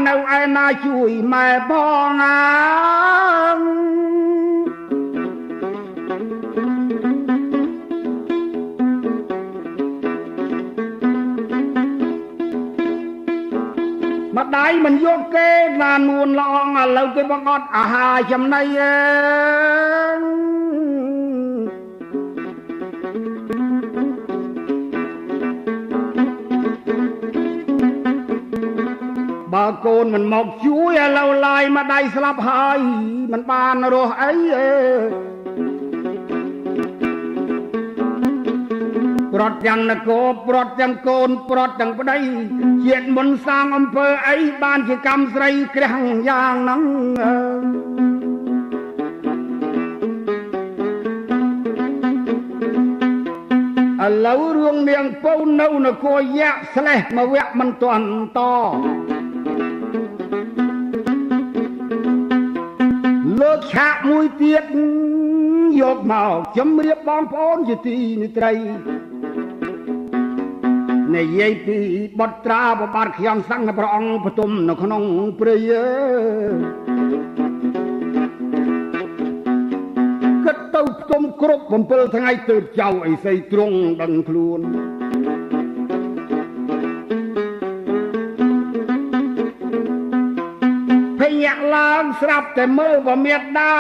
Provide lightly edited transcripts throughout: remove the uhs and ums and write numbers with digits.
នៅឯណាជួយម៉ែបងម្ដាយមិនយកគេណានួនល្អងឥឡូវគេបងអត់អាហារចំណីបើកូនមិនមកជួយឥឡូវឡាយម្ដាយស្លាប់ហើយមិនបានរស់អីប្រត់ទាំងនគរប្រត់ទាំងកូនប្រត់ទាំងប្តីជាតិមុនសាងអំពើអីបានជាកម្មស្រីក្រាំងយ៉ាងហ្នឹងឥឡូវរឿងនាងពៅនៅនគរយៈស្លេះមកវគ្គមិនទាន់តលើកឆាកមួយទៀតយកមកជំរាបបងប្អូនជាទីនិត្រីនិយាយពីបុត្រាបបាទខ្ញុំសង្ឃព្រះអង្គបន្ទុំនៅក្នុងព្រៃគិតទៅផ្ទុំគ្រប់7ថ្ងៃទើបចៅអីសីទ្រង់ដឹងខ្លួនភ័យឡើងស្រាប់តែមើលបមេដា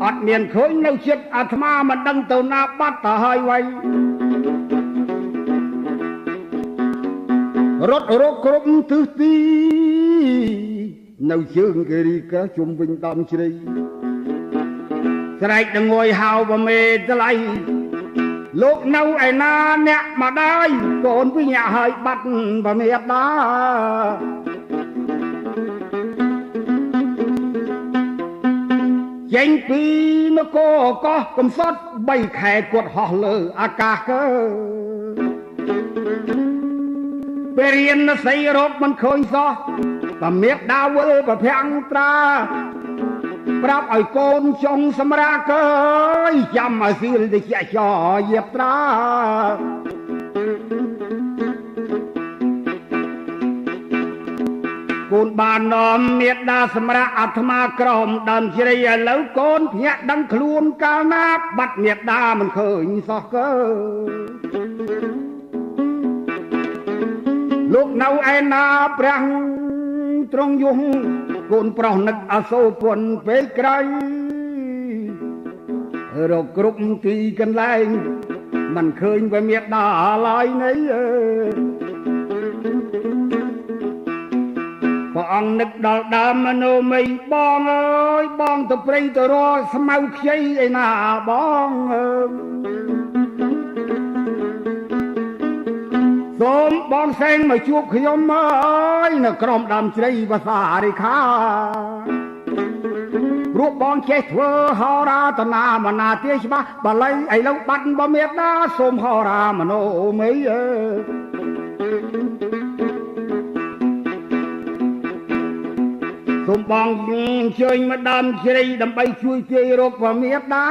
អត់មានឃើញនៅចិត្តអាត្មាមិនដឹងទៅណាបាត់ទៅហើយវៃរត់រកគ្រប់ទិសទីនៅជើងគេរីកាជុំវិញដំជ្រៃស្រែកដងយហៅបមេថ្លៃលោកនៅឯណាអ្នកម្ដាយកូនវិញ្ញាហើយបាត់បមេដាចេញពីនគរកោះកំសត់3ខែគាត់ហោះលើអាកាសកើពេលរៀនសីរោគមិនឃើញសោះបមេដាវិលប្រភាំងត្រាប្រាប់ឲ្យកូនចុងសម្រាកើយចាំឲ្យស៊ីលទៅជាចោយាបត្រាកូនបាននាំមេដាសម្រាប់អាត្មាក្រមដើមជ្រៃឥឡូវកូនភ្ញាក់ដឹងខ្លួនកាលណាបាត់មេដាមិនឃើញសោះកើលោកនៅឯណាព្រះទ្រង់យងកូនប្រុសនឹកអសូរពន់ពេកក្រៃរកគ្រប់ទីកន្លែងមិនឃើញវាមេដាឡើយនេះព្រះអង្គនឹកដល់ដើមមនោមីបងអើយបងទៅព្រៃទៅរកស្មៅខ្ចីឯណាបងសូមបងសែងមកជួបខ្ញុំអើយនៅក្រោមដើមជ្រៃភាសារិខាព្រោះបងចេះធ្វើហោរាតនាមនាទាច្បាស់បល័យឥឡូវបាត់បមេដាសូមហោរាមនោមីសូមបងអញ្ជើញមកដើមជ្រៃដើម្បីជួយទាយរោគបមេដា